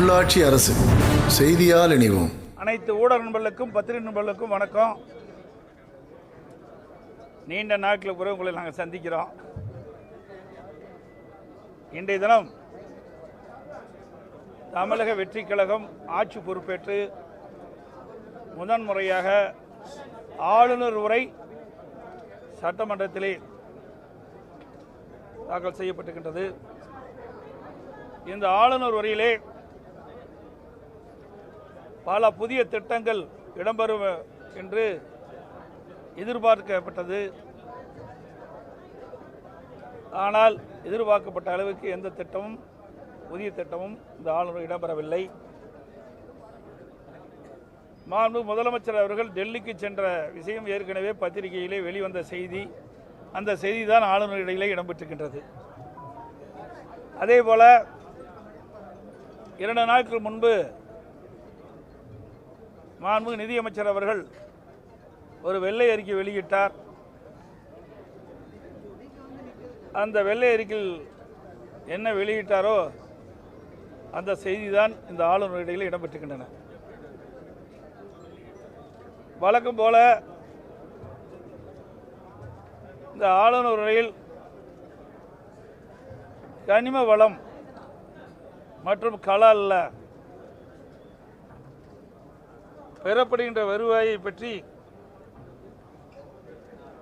உள்ளாட்சி அரசு செய்தியால் இணைவோம். அனைத்து ஊடக நண்பர்களுக்கும் பத்திரிகை நண்பர்களுக்கும் வணக்கம். நீண்ட நாட்களுக்கு பிறகு உங்களை நாங்கள் சந்திக்கிறோம். இன்றைய தினம் தமிழக வெற்றி கழகம் ஆட்சி பொறுப்பேற்று முதன்முறையாக ஆளுநர் உரை சட்டமன்றத்திலே தாக்கல் செய்யப்பட்டிருக்கின்றது. இந்த ஆளுநர் உரையிலே பல புதிய திட்டங்கள் இடம்பெறும் என்று எதிர்பார்க்கப்பட்டது. ஆனால் எதிர்பார்க்கப்பட்ட அளவுக்கு எந்த திட்டமும் புதிய திட்டமும் இந்த ஆளுநர் இடம்பெறவில்லை. மாண்பு முதலமைச்சர் அவர்கள் டெல்லிக்கு சென்ற விஷயம் ஏற்கனவே பத்திரிகையிலே வெளிவந்த செய்தி. அந்த செய்தி தான் ஆளுநர் இடையிலே இடம்பெற்றிருக்கின்றது. அதே போல 2 நாட்கள் முன்பு மாண்பு நிதியமைச்சர் அவர்கள் ஒரு வெள்ளை அறிக்கை வெளியிட்டார். அந்த வெள்ளை அறிக்கையில் என்ன வெளியிட்டாரோ அந்த செய்தி தான் இந்த ஆளுநர் இடையில் இடம்பெற்றிருக்கின்றன. வழக்கம் போல இந்த ஆளுநர் உரையில் கனிம வளம் மற்றும் கலால்ல பெறப்படுகின்ற வருவாயை பற்றி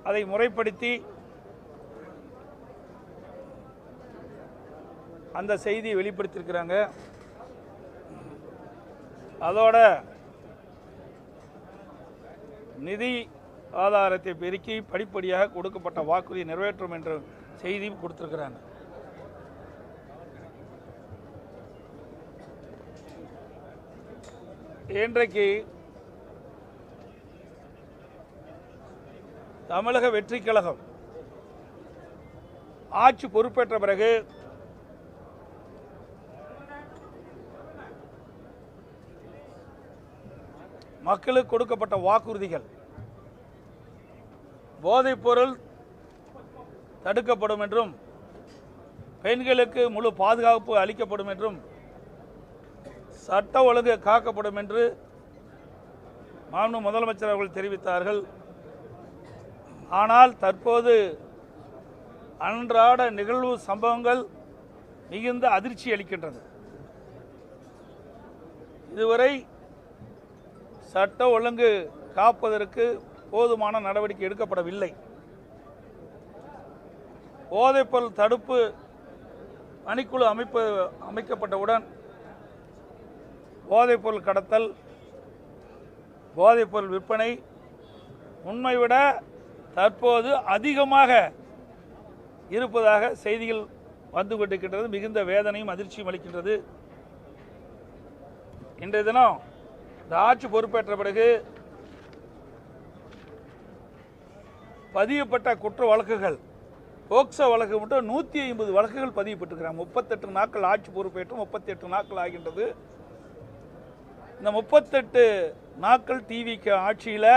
அதை முறைப்படுத்தி அந்த செய்தியை வெளிப்படுத்தியிருக்கிறாங்க. அதோட நிதி ஆதாரத்தை பெருக்கி படிப்படியாக கொடுக்கப்பட்ட வாக்குறுதியை நிறைவேற்றும் என்ற செய்தியும் கொடுத்திருக்கிறாங்க. இன்றைக்கு தமிழக வெற்றி கழகம் ஆட்சி பொறுப்பேற்ற பிறகு மக்களுக்கு கொடுக்கப்பட்ட வாக்குறுதிகள், போதைப் பொருள் தடுக்கப்படும் என்றும் பெண்களுக்கு முழு பாதுகாப்பு அளிக்கப்படும் என்றும் சட்ட ஒழுங்கு காக்கப்படும் என்று மாண்பு முதலமைச்சர் அவர்கள் தெரிவித்தார்கள். ஆனால் தற்போது அன்றாட நிகழ்வு சம்பவங்கள் மிகுந்த அதிர்ச்சி அளிக்கின்றது. இதுவரை சட்ட ஒழுங்கு காப்பதற்கு போதுமான நடவடிக்கை எடுக்கப்படவில்லை. போதைப்பொருள் தடுப்பு பணிக்குழு அமைக்கப்பட்டவுடன் போதைப்பொருள் கடத்தல், போதைப்பொருள் விற்பனை உண்மை விட தற்போது அதிகமாக இருப்பதாக செய்திகள் வந்து கொண்டிருக்கின்றது. மிகுந்த வேதனையும் அதிர்ச்சியும் அளிக்கின்றது. இன்றைய தினம் இந்த ஆட்சி பொறுப்பேற்ற பிறகு பதியப்பட்ட குற்ற வழக்குகள், போக்சோ வழக்கு மட்டும் 150 வழக்குகள் பதியப்பட்டிருக்கிறாங்க. 38 நாட்கள் ஆட்சி பொறுப்பேற்று 38 நாட்கள் ஆகின்றது. இந்த 38 நாட்கள் டிவிக்கு ஆட்சியில்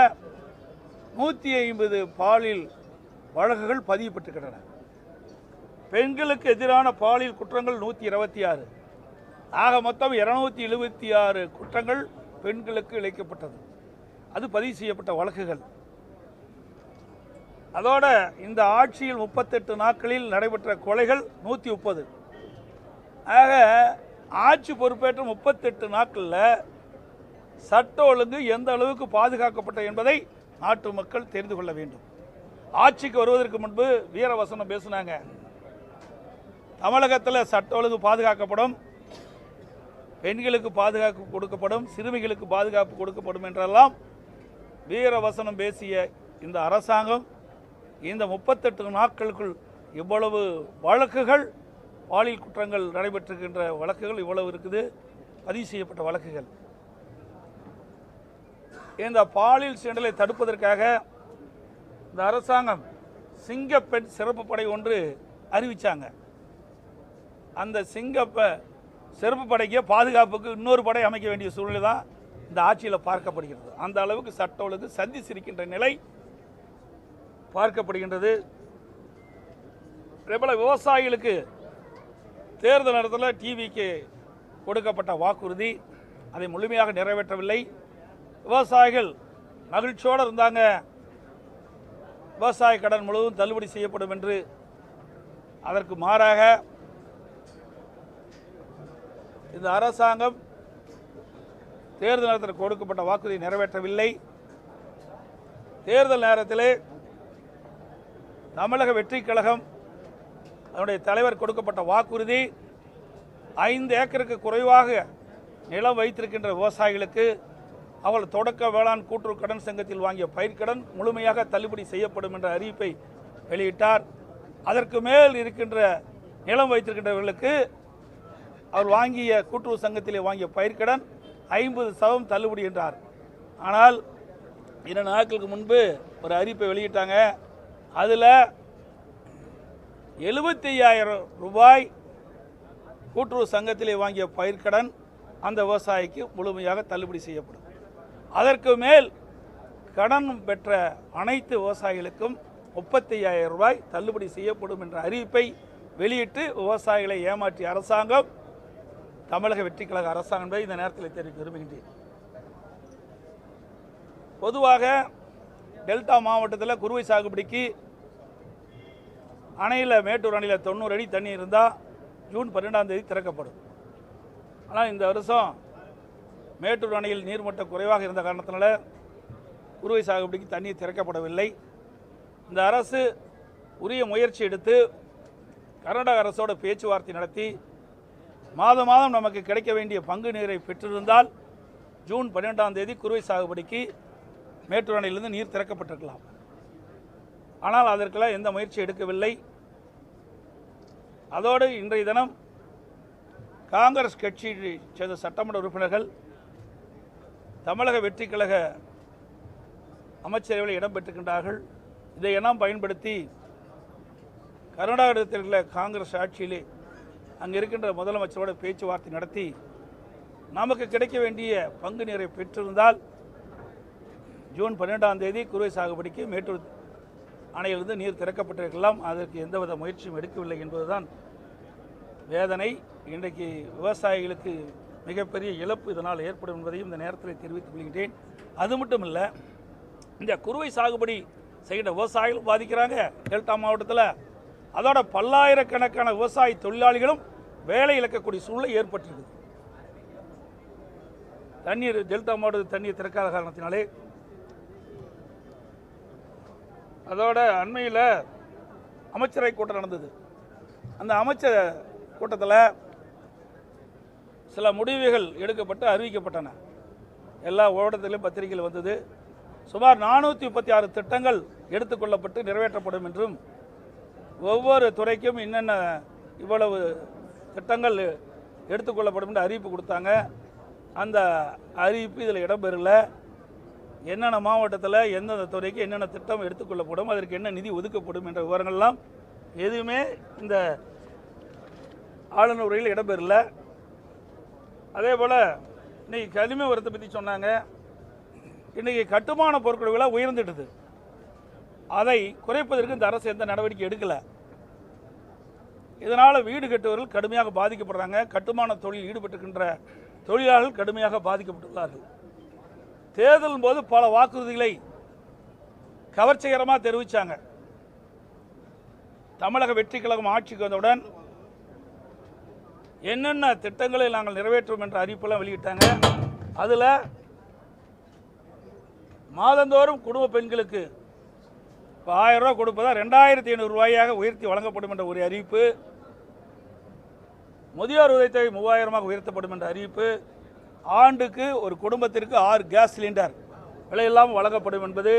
150 பாலியல் வழக்குகள் பதியப்பட்டிருக்கின்றன. பெண்களுக்கு எதிரான பாலியல் குற்றங்கள் 126. ஆக மொத்தம் 276 குற்றங்கள் பெண்களுக்கு இழைக்கப்பட்டது. அது பதிவு செய்யப்பட்ட வழக்குகள். அதோட இந்த ஆட்சியில் 38 நாட்களில் நடைபெற்ற கொலைகள் 130. ஆக ஆட்சி பொறுப்பேற்ற 38 நாட்களில் சட்ட ஒழுங்கு எந்த அளவுக்கு பாதுகாக்கப்பட்ட என்பதை நாட்டு மக்கள் தெரிந்து கொள்ள வேண்டும். ஆட்சிக்கு வருவதற்கு முன்பு வீரவசனம் பேசினாங்க. தமிழகத்தில் சட்ட ஒழுங்கு பாதுகாக்கப்படும், பெண்களுக்கு பாதுகாப்பு கொடுக்கப்படும், சிறுமிகளுக்கு பாதுகாப்பு கொடுக்கப்படும் என்றெல்லாம் வீரவசனம் பேசிய இந்த அரசாங்கம் இந்த 38 நாட்களுக்குள் இவ்வளவு வழக்குகள், பாலியல் குற்றங்கள் நடைபெற்றிருக்கின்ற வழக்குகள் இவ்வளவு இருக்குது, பதிவு செய்யப்பட்ட வழக்குகள். இந்த பாலியல் சீண்டலை தடுப்பதற்காக இந்த அரசாங்கம் சிங்கப்பெண் சிறப்பு படை ஒன்று அறிவித்தாங்க. அந்த சிறப்பு படைக்கு பாதுகாப்புக்கு இன்னொரு படை அமைக்க வேண்டிய சூழ்நிலை தான் இந்த ஆட்சியில் பார்க்கப்படுகிறது. அந்த அளவுக்கு சட்ட ஒழுங்கு சந்தி சிரிக்கின்ற நிலை பார்க்கப்படுகின்றது. பிரபல விவசாயிகளுக்கு தேர்தல் நேரத்தில் டிவிக்கு கொடுக்கப்பட்ட வாக்குறுதி அதை முழுமையாக நிறைவேற்றவில்லை. விவசாயிகள் மகிழ்ச்சியோடு இருந்தாங்க, விவசாய கடன் முழுவதும் தள்ளுபடி செய்யப்படும் என்று. அதற்கு மாறாக இந்த அரசாங்கம் தேர்தல் நேரத்தில் கொடுக்கப்பட்ட வாக்குறுதியை நிறைவேற்றவில்லை. தேர்தல் நேரத்திலே தமிழக வெற்றி கழகம் அதனுடைய தலைவர் கொடுக்கப்பட்ட வாக்குறுதி 5 ஏக்கருக்கு குறைவாக நிலம் வைத்திருக்கின்ற விவசாயிகளுக்கு அவர்கள் தொடக்க வேளாண் கூட்டுறவு கடன் சங்கத்தில் வாங்கிய பயிர்க்கடன் முழுமையாக தள்ளுபடி செய்யப்படும் என்ற அறிவிப்பை வெளியிட்டார். அதற்கு மேல் இருக்கின்ற நிலம் வைத்திருக்கின்றவர்களுக்கு அவர் வாங்கிய கூட்டுறவு சங்கத்திலே வாங்கிய பயிர்க்கடன் 50% தள்ளுபடி என்றார். ஆனால் 2 நாட்களுக்கு முன்பு ஒரு அறிவிப்பை வெளியிட்டாங்க. அதில் 75,000 ரூபாய் கூட்டுறவு சங்கத்திலே வாங்கிய பயிர்க்கடன் அந்த விவசாயிக்கு முழுமையாக தள்ளுபடி செய்யப்படும். அதற்கு மேல் கடன் பெற்ற அனைத்து விவசாயிகளுக்கும் 35,000 ரூபாய் தள்ளுபடி செய்யப்படும் என்ற அறிவிப்பை வெளியிட்டு விவசாயிகளை ஏமாற்றிய அரசாங்கம் தமிழக வெற்றி கழக அரசாங்கம் என்பதை இந்த நேரத்தில் தெரிவிக்க விரும்புகின்றேன். பொதுவாக டெல்டா மாவட்டத்தில் குறுவை சாகுபடிக்கு அணையில் மேட்டூர் அணையில் 90 அடி தண்ணி இருந்தால் ஜூன் 12ஆம் தேதி திறக்கப்படும். ஆனால் இந்த வருஷம் மேட்டூர் அணையில் நீர்மட்டம் குறைவாக இருந்த காரணத்தினால குறுவை சாகுபடிக்கு தண்ணீர் திறக்கப்படவில்லை. இந்த அரசு உரிய முயற்சி எடுத்து கர்நாடக அரசோட பேச்சுவார்த்தை நடத்தி மாதம் மாதம் நமக்கு கிடைக்க வேண்டிய பங்கு நீரை பெற்றிருந்தால் ஜூன் 12ஆம் தேதி குறுவை சாகுபடிக்கு மேட்டூர் அணையிலிருந்து நீர் திறக்கப்பட்டிருக்கலாம். ஆனால் அதற்கெல்லாம் எந்த முயற்சி எடுக்கவில்லை. அதோடு இன்றைய தினம் காங்கிரஸ் கட்சியை சேர்ந்த சட்டமன்ற உறுப்பினர்கள் தமிழக வெற்றி கழக அமைச்சரவையில் இடம்பெற்றிருக்கின்றார்கள். இதையெல்லாம் பயன்படுத்தி கர்நாடகத்தில் உள்ள காங்கிரஸ் ஆட்சியிலே அங்கே இருக்கின்ற முதலமைச்சரோட பேச்சுவார்த்தை நடத்தி நமக்கு கிடைக்க வேண்டிய பங்கு நீரை பெற்றிருந்தால் ஜூன் 12ஆம் தேதி குறுவை சாகுபடிக்கு மேட்டூர் அணையிலிருந்து நீர் திறக்கப்பட்டிருக்கலாம். அதற்கு எந்தவித முயற்சியும் எடுக்கவில்லை என்பதுதான் வேதனை. இன்றைக்கு விவசாயிகளுக்கு மிகப்பெரிய இழப்பு இதனால் ஏற்படும் என்பதையும் இந்த நேரத்தில் தெரிவித்துக் கொள்கின்றேன். அது மட்டும் இல்லை, இந்த குறுவை சாகுபடி செய்கிற விவசாயிகளும் பாதிக்கிறாங்க டெல்டா மாவட்டத்தில். அதோட பல்லாயிரக்கணக்கான விவசாய தொழிலாளிகளும் வேலை இழக்கக்கூடிய சூழ்நிலை ஏற்பட்டிருக்குது. தண்ணீர் டெல்டா மாவட்டத்தில் தண்ணீர் திறக்காத காரணத்தினாலே. அதோட அண்மையில் அமைச்சரவை கூட்டம் நடந்தது. அந்த அமைச்சர் கூட்டத்தில் சில முடிவுகள் எடுக்கப்பட்டு அறிவிக்கப்பட்டன. எல்லா ஓட்டத்திலும் பத்திரிகையில் வந்தது. சுமார் 436 திட்டங்கள் எடுத்துக்கொள்ளப்பட்டு நிறைவேற்றப்படும் என்றும் ஒவ்வொரு துறைக்கும் என்னென்ன இவ்வளவு திட்டங்கள் எடுத்துக்கொள்ளப்படும் என்று அறிவிப்பு கொடுத்தாங்க. அந்த அறிவிப்பு இதில் இடம்பெறல. என்னென்ன மாவட்டத்தில் எந்தெந்த துறைக்கு என்னென்ன திட்டம் எடுத்துக்கொள்ளப்படும், அதற்கு என்ன நிதி ஒதுக்கப்படும் என்ற விவரங்கள்லாம் எதுவுமே இந்த ஆளுநர் உரையில் இடம்பெறல. அதே போல் இன்றைக்கி கனிம உரத்தை பற்றி சொன்னாங்க. இன்றைக்கி கட்டுமான பொருட்கள் விலை உயர்ந்துடுது. அதை குறைப்பதற்கு இந்த அரசு எந்த நடவடிக்கை எடுக்கலை. இதனால் வீடு கட்டுவர்கள் கடுமையாக பாதிக்கப்படுறாங்க. கட்டுமான தொழில் ஈடுபட்டிருக்கின்ற தொழிலாளர்கள் கடுமையாக பாதிக்கப்பட்டுள்ளார்கள். தேர்தலின் போது பல வாக்குறுதிகளை கவர்ச்சிகரமாக தெரிவித்தாங்க. தமிழக வெற்றி கழகம் ஆட்சிக்கு வந்தவுடன் என்னென்ன திட்டங்களை நாங்கள் நிறைவேற்றுவோம் என்ற அறிவிப்பெல்லாம் வெளியிட்டாங்க. அதில் மாதந்தோறும் குடும்ப பெண்களுக்கு இப்போ 1000 ரூபா கொடுப்பதா 2500 ரூபாயாக உயர்த்தி வழங்கப்படும் என்ற ஒரு அறிவிப்பு. முதியோர் உதவித்தொகை 3000 உயர்த்தப்படும் என்ற அறிவிப்பு. ஆண்டுக்கு ஒரு குடும்பத்திற்கு 6 கேஸ் சிலிண்டர் விலையில்லாமல் வழங்கப்படும் என்பது.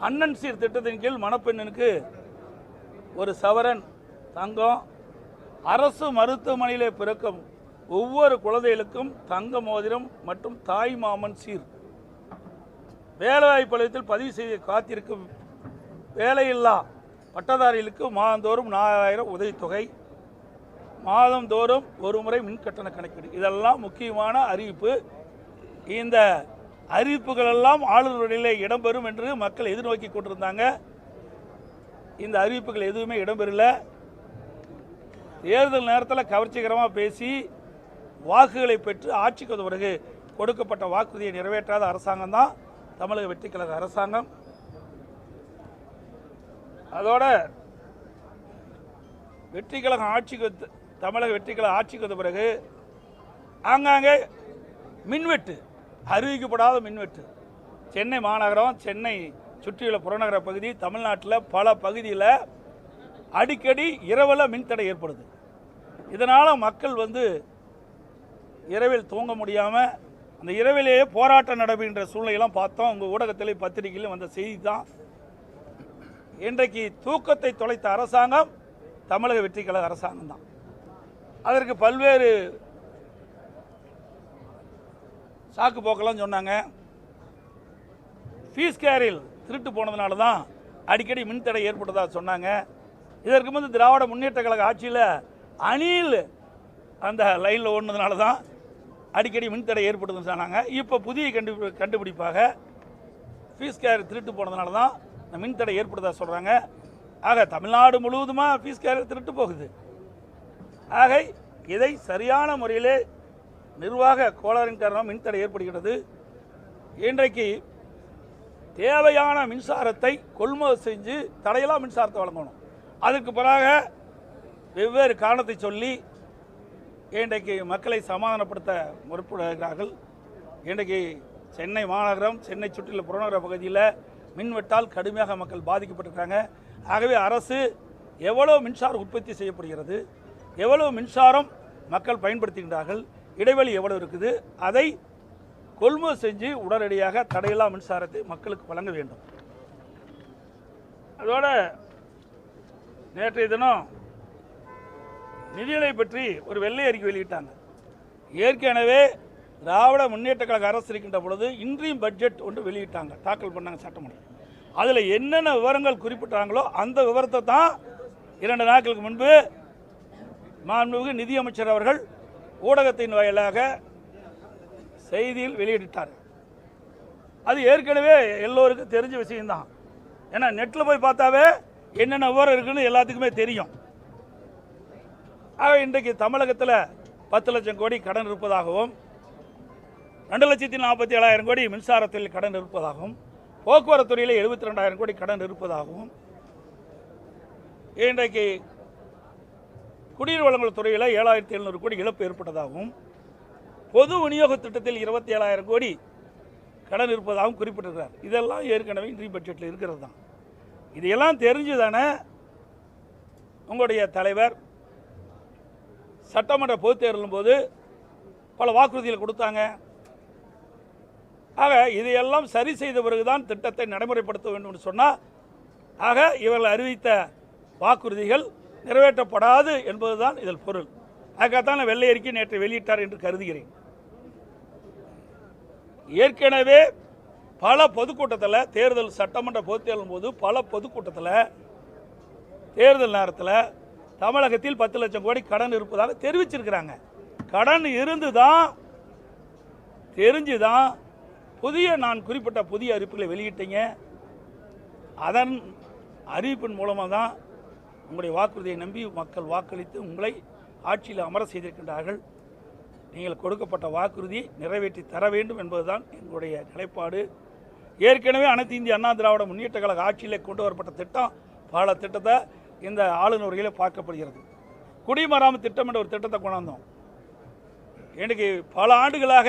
அண்ணன் சீர் திட்டத்தின் கீழ் மணப்பெண்ணுக்கு ஒரு சவரன் தங்கம். அரசு மருத்துவமனையிலே பிறக்கும் ஒவ்வொரு குழந்தைகளுக்கும் தங்க மோதிரம் மற்றும் தாய் மாமன் சீர். வேலைவாய்ப்பு நிலையத்தில் பதிவு செய்து காத்திருக்கும் வேலையில்லா பட்டதாரிகளுக்கு மாதந்தோறும் 4000 உதவித்தொகை. மாதந்தோறும் ஒரு முறை மின்கட்டண கணக்கீடு. இதெல்லாம் முக்கியமான அறிவிப்பு. இந்த அறிவிப்புகளெல்லாம் ஆளுநரிலே இடம்பெறும் என்று மக்கள் எதிர்நோக்கி கொண்டிருந்தாங்க. இந்த அறிவிப்புகள் எதுவுமே இடம்பெறல. தேர்தல் நேரத்தில் கவர்ச்சிகரமாக பேசி வாக்குகளை பெற்று ஆட்சிக்கு வந்த பிறகு கொடுக்கப்பட்ட வாக்குறுதியை நிறைவேற்றாத அரசாங்கம் தான் தமிழக வெற்றி கழக அரசாங்கம். அதோட வெற்றி கழகம் ஆட்சிக்கு தமிழக வெற்றி கழகம் ஆட்சிக்கு வந்த பிறகு ஆங்காங்கே மின்வெட்டு, அறிவிக்கப்படாத மின்வெட்டு, சென்னை மாநகரம், சென்னை சுற்றியுள்ள புறநகர பகுதி, தமிழ்நாட்டில் பல பகுதியில் அடிக்கடி இரவில் மின்தடை ஏற்படுது. இதனால் மக்கள் இரவில் தூங்க முடியாமல் அந்த இரவிலேயே போராட்டம் நடைபெறுகின்ற சூழ்நிலையெல்லாம் பார்த்தோம். உங்கள் ஊடகத்திலே பத்திரிகையிலும் வந்த செய்தி தான். இன்றைக்கு தூக்கத்தை தொலைத்த அரசாங்கம் தமிழக வெற்றி கழக அரசாங்கம் தான். அதற்கு பல்வேறு சாக்கு போக்கெல்லாம் சொன்னாங்க. ஃபீஸ் கேரில் திருட்டு போனதுனால தான் அடிக்கடி மின்தடை ஏற்பட்டதாக சொன்னாங்க. இதற்கு முன்பு திராவிட முன்னேற்ற கழக ஆட்சியில் அணில் அந்த லைனில் ஓடுனதுனால தான் அடிக்கடி மின்தடை ஏற்பட்டதுன்னு சொன்னாங்க. இப்போ புதிய கண்டுபிடிப்பாக ஃபீஸ் கேரி திருட்டு போனதுனால தான் இந்த மின்தடை ஏற்பட்டதாக சொல்கிறாங்க. ஆக தமிழ்நாடு முழுவதுமாக ஃபீஸ் கேரி திருட்டு போகுது. ஆக இதை சரியான முறையிலே நிர்வாக கோளாறின் காரணமாக மின்தடை ஏற்படுகிறது. இன்றைக்கு தேவையான மின்சாரத்தை கொள்முதல் செஞ்சு தடையெல்லாம் மின்சாரத்தை வழங்கணும். அதுக்கு பிறகு வெவ்வேறு காரணத்தை சொல்லி இன்றைக்கு மக்களை சமாதானப்படுத்த முற்படுகிறார்கள். இன்றைக்கு சென்னை மாநகரம், சென்னை சுற்றியுள்ள புறநகர பகுதியில் மின்வெட்டால் கடுமையாக மக்கள் பாதிக்கப்பட்டிருக்காங்க. ஆகவே அரசு எவ்வளோ மின்சாரம் உற்பத்தி செய்யப்படுகிறது, எவ்வளோ மின்சாரம் மக்கள் பயன்படுத்துகின்றார்கள், இடைவெளி எவ்வளோ இருக்குது, அதை கொள்முதல் செஞ்சு உடனடியாக தடையில்லா மின்சாரத்தை மக்களுக்கு வழங்க வேண்டும். அதோட நேற்றைய தினம் நிதிநிலை பற்றி ஒரு வெள்ளை அறிக்கை வெளியிட்டாங்க. ஏற்கனவே திராவிட முன்னேற்ற கழக அரசு இருக்கின்ற பொழுது இன்றையும் பட்ஜெட் ஒன்று வெளியிட்டாங்க, தாக்கல் பண்ணாங்க சட்டமன்றம். அதில் என்னென்ன விவரங்கள் குறிப்பிட்டாங்களோ அந்த விவரத்தை தான் 2 நாட்களுக்கு முன்பு மாண்புமிகு நிதியமைச்சர் அவர்கள் ஊடகத்தின் வாயிலாக செய்தியில் வெளியிட்டார். அது ஏற்கனவே எல்லோருக்கும் தெரிஞ்ச விஷயம்தான். ஏன்னா நெட்டில் போய் பார்த்தாவே என்னென்ன விவரம் இருக்குன்னு எல்லாத்துக்குமே தெரியும். ஆக இன்றைக்கு தமிழகத்தில் 10 லட்சம் கோடி கடன் இருப்பதாகவும் 2,47,000 கோடி மின்சாரத்தில் கடன் இருப்பதாகவும் போக்குவரத்து துறையில் 72,000 கோடி கடன் இருப்பதாகவும் இன்றைக்கு குடிநீர் வழங்கல் துறையில் 7,700 கோடி இழப்பு ஏற்பட்டதாகவும் பொது விநியோக திட்டத்தில் 27,000 கோடி கடன் இருப்பதாகவும் குறிப்பிட்டிருக்கிறார். இதெல்லாம் ஏற்கனவே இன்றைய பட்ஜெட்டில் இருக்கிறது தான். இதையெல்லாம் தெரிஞ்சு தானே உங்களுடைய தலைவர் சட்டமன்ற பொதுத் தேர்தலின் போது பல வாக்குறுதிகள் கொடுத்தாங்க. ஆக இதையெல்லாம் சரி செய்த பிறகுதான் திட்டத்தை நடைமுறைப்படுத்த வேண்டும் என்று சொன்னால், ஆக இவர்கள் அறிவித்த வாக்குறுதிகள் நிறைவேற்றப்படாது என்பதுதான் இதில் பொருள். அதுக்காகத்தான் வெள்ளை அறிக்கை நேற்று வெளியிட்டார் என்று கருதுகிறேன். ஏற்கனவே பல பொதுக்கூட்டத்தில் தேர்தல் சட்டமன்ற பொதுத் தேர்தலின் போது பல பொதுக்கூட்டத்தில் தேர்தல் நேரத்தில் தமிழகத்தில் 10 லட்சம் கோடி கடன் இருப்பதாக தெரிவிச்சிருக்கிறாங்க. கடன் தெரிஞ்சுதான் நான் குறிப்பிட்ட புதிய அறிவிப்புகளை வெளியிட்டீங்க. அதன் அறிவிப்பின் மூலமாக தான் உங்களுடைய வாக்குறுதியை நம்பி மக்கள் வாக்களித்து உங்களை ஆட்சியில் அமர செய்திருக்கின்றார்கள். நீங்கள் கொடுக்கப்பட்ட வாக்குறுதியை நிறைவேற்றி தர வேண்டும் என்பதுதான் எங்களுடைய நிலைப்பாடு. ஏற்கனவே அனைத்து இந்திய அண்ணா திராவிட முன்னேற்ற கழக ஆட்சியில் கொண்டு வரப்பட்ட திட்டம் பல திட்டத்தை இந்த ஆளுநர் வகையில் பார்க்கப்படுகிறது. குடிமராமத்து திட்டம் என்ற ஒரு திட்டத்தை கொண்டாந்தோம். எனக்கு பல ஆண்டுகளாக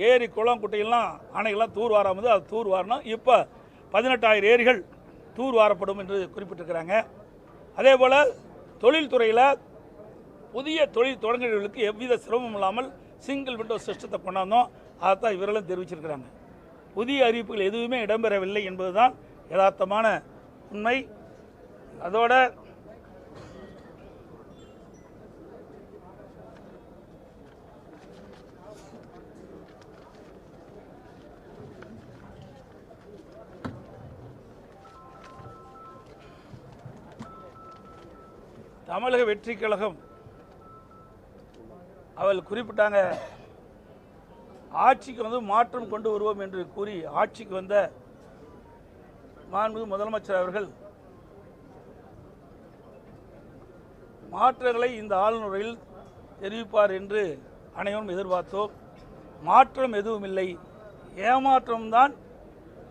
ஏரி குளம் குட்டையெல்லாம் அணைகள்லாம் தூர் வாராமல் அது தூர் வாரணும். இப்போ 18,000 ஏரிகள் தூர் வாரப்படும் என்று குறிப்பிட்டிருக்கிறாங்க. அதே போல் தொழில்துறையில் புதிய தொழில் தொடங்குகளுக்கு எவ்வித சிரமம் இல்லாமல் சிங்கிள் விண்டோ சிஸ்டத்தை கொண்டாந்தோம். அதைத்தான் இவர்களும் தெரிவிச்சிருக்கிறாங்க. புதிய அறிவிப்புகள் எதுவுமே இடம்பெறவில்லை என்பதுதான் யதார்த்தமான உண்மை. அதோட தமிழக வெற்றி கழகம் அவர்கள் குறிப்பிட்டாங்க, ஆட்சிக்கு மாற்றம் கொண்டு வருவோம் என்று கூறி ஆட்சிக்கு வந்த மாண்புமிகு முதலமைச்சர் அவர்கள் மாற்றங்களை இந்த ஆளுநரில் தெரிவிப்பார் என்று அனைவரும் எதிர்பார்த்தோம். மாற்றம் எதுவும் இல்லை. ஏமாற்றம்தான்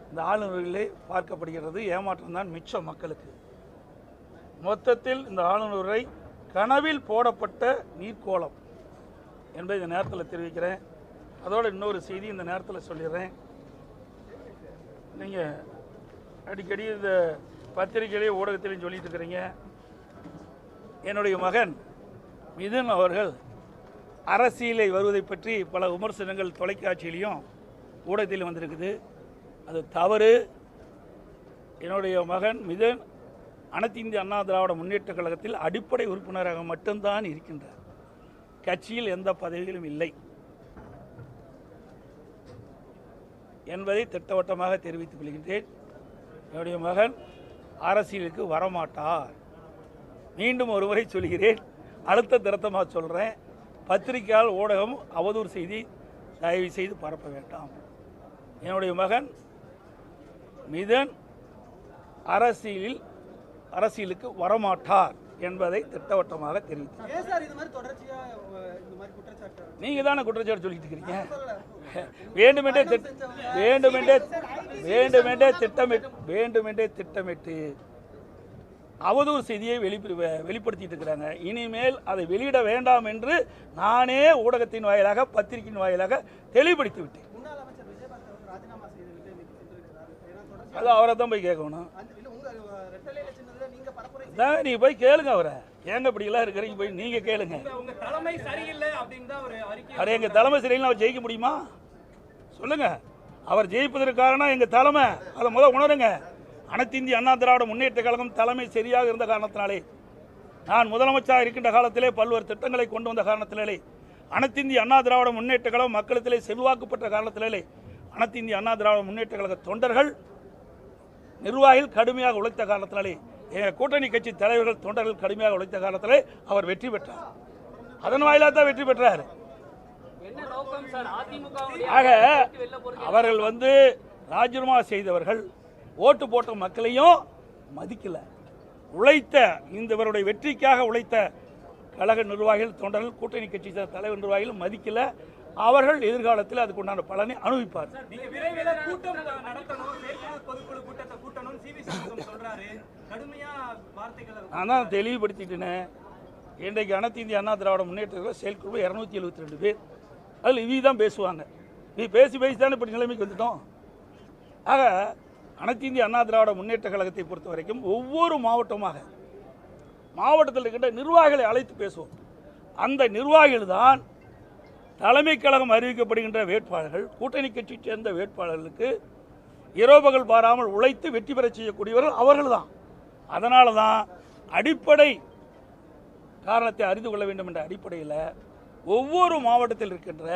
இந்த ஆளுநர்களே பார்க்கப்படுகிறது. ஏமாற்றம்தான் மிச்சம் மக்களுக்கு. மொத்தத்தில் இந்த ஆளுநரை கனவில் போடப்பட்ட நீர்க்கோளம் என்பதை இந்த நேரத்தில் தெரிவிக்கிறேன். அதோடு இன்னொரு செய்தி இந்த நேரத்தில் சொல்லிடுறேன். நீங்கள் அடிக்கடி இந்த பத்திரிகையிலே ஊடகத்திலையும் சொல்லிட்டு இருக்கிறீங்க. என்னுடைய மகன் மிதுன் அவர்கள் அரசியலை வருவதை பற்றி பல விமர்சனங்கள் தொலைக்காட்சியிலையும் ஊடகத்திலும் வந்திருக்குது. அது தவறு. என்னுடைய மகன் மிதுன் அனைத்து இந்திய அண்ணா திராவிட முன்னேற்ற கழகத்தில் அடிப்படை உறுப்பினராக மட்டும்தான் இருக்கின்றார். கட்சியில் எந்த பதவிகளும் இல்லை என்பதை திட்டவட்டமாக தெரிவித்துக் கொள்கின்றேன். என்னுடைய மகன் அரசியலுக்கு வரமாட்டார். மீண்டும் ஒருமுறை சொல்கிறேன், அடுத்த திருத்தமாக சொல்கிறேன். பத்திரிகையால் ஊடகம் அவதூறு செய்தி தயவு செய்து பரப்ப வேண்டாம். என்னுடைய மகன் மிதுன் அரசியலுக்கு வரமாட்டார் என்பதை திட்டவட்டமாக தெரிவித்தார். நீங்க தானே குற்றச்சாட்டு சொல்லிட்டு இருக்கிறீங்க. வேண்டுமென்றே திட்டமிட்டு அவதூறு செய்தியை வெளிப்படுத்திட்டு இருக்கிறாங்க. இனிமேல் அதை வெளியிட வேண்டாம் என்று நானே ஊடகத்தின் வாயிலாக பத்திரிகையின் வாயிலாக தெளிவுபடுத்தி விட்டேன். அது அவரை தான் போய் கேட்கணும். நீங்க போய் கேளுங்க அவரை. ஏங்க இப்படி எல்லாம் இருக்கிறீங்க, போய் நீங்க கேளுங்க. எங்க தலைமை சரியில்லை, அவர் ஜெயிக்க முடியுமா சொல்லுங்க. அவர் ஜெயிப்பதற்கு காரணம் எங்க தலைமை. அதை முதல் உணருங்க. அனைத்து இந்திய அண்ணா திராவிட முன்னேற்ற கழகம் தலைமை சரியாக இருந்த காரணத்தினாலே, நான் முதலமைச்சராக இருக்கின்ற காலத்திலே பல்வேறு திட்டங்களை கொண்டு வந்த காரணத்திலே, அனைத்து இந்திய அண்ணா திராவிட முன்னேற்ற கழகம் மக்களிடத்திலே செல்வாக்குப்பட்ட காரணத்திலே, அனைத்து இந்திய அண்ணா திராவிட முன்னேற்ற கழக தொண்டர்கள் நிர்வாகிகள் கடுமையாக உழைத்த காரணத்தினாலே, கூட்டணி கட்சி தலைவர்கள் தொண்டர்கள் கடுமையாக உழைத்த காலத்திலே அவர் வெற்றி பெற்றார். அதன் வாயிலாக தான் வெற்றி பெற்றார். ஆக அவர்கள் ராஜினாமா செய்தவர்கள் ஓட்டு போட்ட மக்களையும் மதிக்கல. உழைத்த இவருடைய வெற்றிக்காக உழைத்த கழக நிர்வாகிகள் தொண்டர்கள் கூட்டணி கட்சி தலைவர் நிர்வாகிகள் மதிக்கல. அவர்கள் எதிர்காலத்தில் அதுக்கு உண்டான பலனை அனுபவிப்பார். நான் தான் தெளிவுபடுத்திட்டேன். இன்றைக்கு அனைத்து இந்திய அண்ணா திராவிட முன்னேற்ற செயற்குழு 272 பேர். அதில் இவி தான் பேசுவாங்க. நீ பேசி தானே இப்படி நிலைமைக்கு வந்துட்டோம். ஆக அனைத்து இந்திய அண்ணா திராவிட முன்னேற்ற கழகத்தை பொறுத்த வரைக்கும் ஒவ்வொரு மாவட்டத்தில் இருக்கின்ற நிர்வாகிகளை அழைத்து பேசுவோம். அந்த நிர்வாகிகள் தான் தலைமை கழகம் அறிவிக்கப்படுகின்ற வேட்பாளர்கள், கூட்டணி கட்சி சேர்ந்த வேட்பாளர்களுக்கு இரவுபகல் பாராமல் உழைத்து வெற்றி பெற செய்யக்கூடியவர்கள் அவர்கள் தான். அதனால தான் அடிப்படை காரணத்தை அறிந்து கொள்ள வேண்டும் என்ற அடிப்படையில் ஒவ்வொரு மாவட்டத்தில் இருக்கின்ற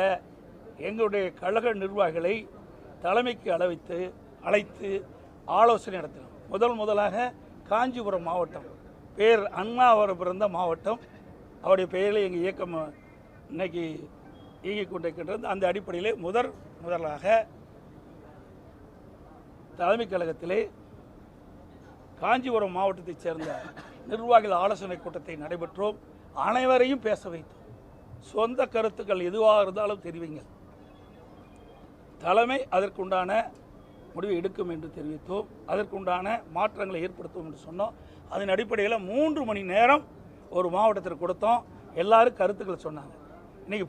எங்களுடைய கழக நிர்வாகிகளை தலைமைக்கு அழைத்து ஆலோசனை நடத்தினோம். முதலாக காஞ்சிபுரம் மாவட்டம், பேர் அண்ணா அவர் பிறந்த மாவட்டம், அவருடைய பெயரில் எங்கள் இயக்கம் இன்னைக்கு இயங்கிக் கொண்டிருக்கின்றது. அந்த அடிப்படையிலே முதலாக தலைமை கழகத்திலே காஞ்சிபுரம் மாவட்டத்தைச் சேர்ந்த நிர்வாகிகள் ஆலோசனை கூட்டத்தை நடைபெற்றோம். அனைவரையும் பேச வைத்தோம். சொந்த கருத்துக்கள் எதுவாக இருந்தாலும் தெரிவிங்கள், தலைமை அதற்குண்டான முடிவை எடுக்கும் என்று தெரிவித்தோம். அதற்குண்டான மாற்றங்களை ஏற்படுத்தும் என்று சொன்னோம். அதன் அடிப்படையில் 3 மணி நேரம் ஒரு மாவட்டத்திற்கு கொடுத்தோம். எல்லாரும் கருத்துக்களை சொன்னாங்க. இன்றைக்கி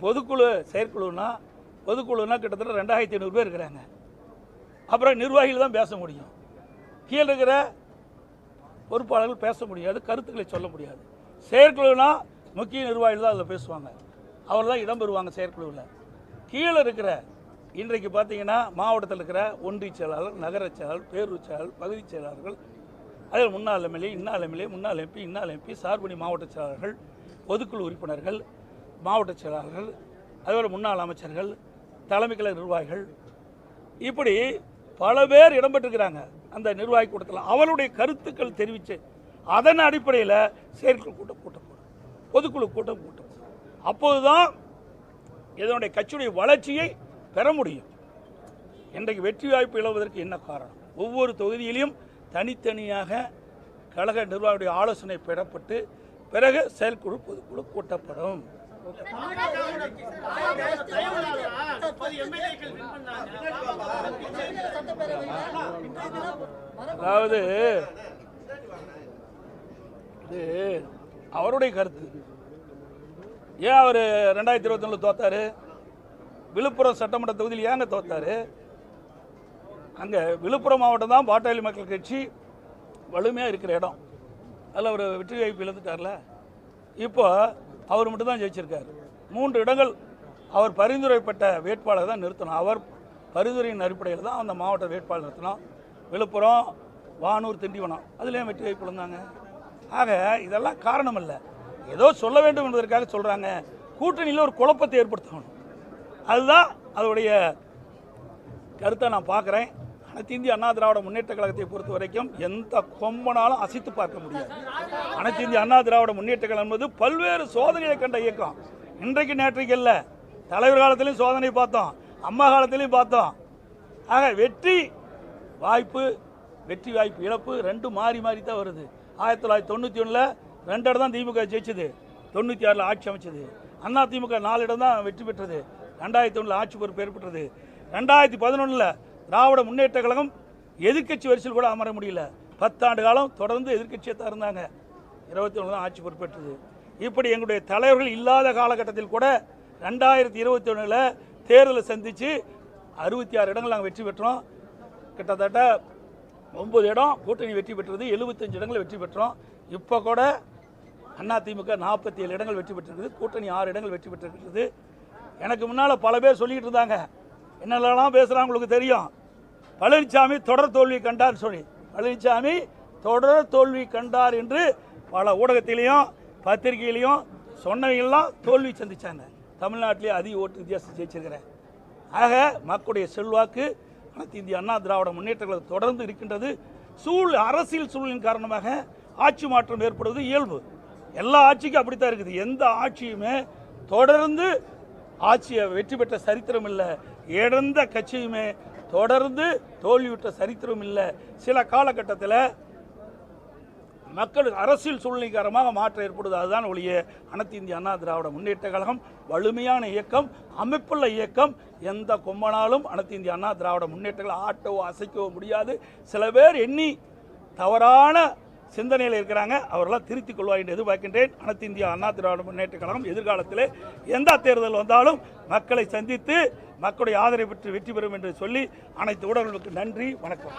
செயற்குழுனா கிட்டத்தட்ட 2500 பேர் இருக்கிறாங்க. அப்புறம் நிர்வாகிகள் தான் பேச முடியும். கீழே இருக்கிற பொறுப்பாளர்கள் பேச முடியாது, கருத்துக்களை சொல்ல முடியாது. செயற்குழுனா முக்கிய நிர்வாகிகள் தான் அதில் பேசுவாங்க. அவர் தான் இடம்பெறுவாங்க செயற்குழுவில். கீழே இருக்கிற இன்றைக்கு பார்த்தீங்கன்னா மாவட்டத்தில் இருக்கிற ஒன்றிய செயலாளர், நகர செயலாளர், பேரூர் செயலாளர், பகுதி செயலாளர்கள், அதில் முன்னாள் எம்எல்ஏ, முன்னாள் எம்பி, சார்பணி மாவட்ட செயலாளர்கள், பொதுக்குழு உறுப்பினர்கள், மாவட்ட செயலாளர்கள், அதுபோல் முன்னாள் அமைச்சர்கள், தலைமை கழக நிர்வாகிகள், இப்படி பல பேர் இடம்பெற்றிருக்கிறாங்க. அந்த நிர்வாகி கூட்டத்தில் அவருடைய கருத்துக்கள் தெரிவித்து அதன் அடிப்படையில் செயற்குழு கூட்டம் போடும், பொதுக்குழு கூட்டம் போடும். அப்போதுதான் இதனுடைய கட்சியுடைய வளர்ச்சியை பெற முடியும். இன்றைக்கு வெற்றி வாய்ப்பு இழவதற்கு என்ன காரணம்? ஒவ்வொரு தொகுதியிலும் தனித்தனியாக கழக நிர்வாகியுடைய ஆலோசனை பெறப்பட்டு பிறகு செயற்குழு பொதுக்குழு கூட்டப்படும். அதாவது இது அவருடைய கருத்து. ஏன் அவர் 2021 தோத்தாரு? விழுப்புரம் சட்டமன்ற தொகுதியில் ஏங்க தோத்தாரு? அங்கே விழுப்புரம் மாவட்டம் தான் பாட்டாளி மக்கள் கட்சி வலிமையாக இருக்கிற இடம். அதில் அவர் வெற்றி வாய்ப்பு இழந்துட்டார்ல. இப்போ அவர் மட்டும்தான் ஜெயிச்சிருக்கார். 3 இடங்கள் அவர் பரிந்துரைப்பட்ட வேட்பாளர் தான் நிறுத்தணும். அவர் பரிந்துரையின் அடிப்படையில் தான் அந்த மாவட்ட வேட்பாளர் நிறுத்தணும். விழுப்புரம், வானூர், திண்டிவனம் அதுலேயும் வெற்றி வாய்ப்பு இழந்தாங்க. ஆக இதெல்லாம் காரணம் இல்லை, ஏதோ சொல்ல வேண்டும் என்பதற்காக சொல்கிறாங்க. கூட்டணியில் ஒரு குழப்பத்தை ஏற்படுத்தணும், அதுதான் அதோடைய கருத்தை நான் பார்க்குறேன். அனைத்து இந்திய அண்ணா திராவிட முன்னேற்ற கழகத்தை பொறுத்த வரைக்கும் எந்த கொம்பனாலும் அசைத்து பார்க்க முடியாது. அனைத்து இந்திய அண்ணா திராவிட முன்னேற்ற கழகம் என்பது பல்வேறு சோதனையை கண்ட இயக்கம். இன்றைக்கு நேற்றைக்கு இல்லை, தலைவர் காலத்திலையும் சோதனை பார்த்தோம், அம்மா காலத்திலையும் பார்த்தோம். ஆக வெற்றி வாய்ப்பு இழப்பு ரெண்டும் மாறி மாறி தான் வருது. 1991 2 இடம் தான் திமுக ஜெயிச்சது, 96 ஆட்சி அமைச்சது. அண்ணா திமுக 4 இடம் தான் வெற்றி பெற்றது, 2001 ஆட்சி பொறுப்பு ஏற்பட்டது. 2011 திராவிட முன்னேற்ற கழகம் எதிர்க்கட்சி வரிசையில் கூட அமர முடியல. 10 ஆண்டு காலம் தொடர்ந்து எதிர்க்கட்சியை தான் இருந்தாங்க. 21 தான் ஆட்சி பொறுப்பேற்றது. இப்படி எங்களுடைய தலைவர்கள் இல்லாத காலகட்டத்தில் கூட 2021 தேர்தலை சந்தித்து 66 இடங்கள் நாங்கள் வெற்றி பெற்றோம். கிட்டத்தட்ட 9 இடம் கூட்டணி வெற்றி பெற்றது, 75 இடங்கள் வெற்றி பெற்றோம். இப்போ கூட அதிமுக 47 இடங்கள் வெற்றி பெற்றிருக்குது, கூட்டணி 6 இடங்கள் வெற்றி பெற்றிருக்கிறது. எனக்கு முன்னால் பல பேர் சொல்லிக்கிட்டு இருந்தாங்க, என்னெல்லாம் பேசுகிறாங்க உங்களுக்கு தெரியும். பழனிசாமி தொடர் தோல்வி கண்டார் சொல்லி, பழனிசாமி தொடர் தோல்வி கண்டார் என்று பல ஊடகத்திலையும் பத்திரிகையிலையும் சொன்னவங்கெல்லாம் தோல்வி சந்திச்சாங்க. தமிழ்நாட்டிலே அதிக ஓட்டு வித்தியாசம் ஜெயிச்சிருக்கிறேன். ஆக மக்களுடைய செல்வாக்கு அனைத்து இந்திய அண்ணா திராவிட முன்னேற்ற கழகம் தொடர்ந்து இருக்கின்றது. அரசியல் சூழலின் காரணமாக ஆட்சி மாற்றம் ஏற்படுவது இயல்பு. எல்லா ஆட்சிக்கும் அப்படித்தான் இருக்குது. எந்த ஆட்சியுமே தொடர்ந்து ஆட்சியை வெற்றி பெற்ற சரித்திரம் இல்லை, இழந்த கட்சியுமே தொடர்ந்து தோல்வியுற்ற சரித்திரம் இல்லை. சில காலகட்டத்தில் மக்கள் அரசியல் சூழ்நிலை காரணமாக மாற்றம் ஏற்படுது. அதுதான் ஒழிய அனைத்து இந்திய அண்ணா திராவிட முன்னேற்ற கழகம் வலிமையான இயக்கம், அமைப்புள்ள இயக்கம். எந்த கொம்பனாலும் அனைத்து இந்திய அண்ணா திராவிட முன்னேற்ற கழகம் ஆட்டவோ அசைக்கவோ முடியாது. சில பேர் எண்ணி தவறான சிந்தனையில் இருக்கிறாங்க, அவரெல்லாம் திருத்திக் கொள்வார் என்று எதிர்பார்க்கின்றேன். அனைத்து இந்திய அண்ணா திராவிட முன்னேற்ற கழகம் எதிர்காலத்தில் எந்த தேர்தல் வந்தாலும் மக்களை சந்தித்து மக்களுடைய ஆதரவை பெற்று வெற்றி பெறும் என்று சொல்லி அனைத்து ஊடகங்களுக்கு நன்றி, வணக்கம்.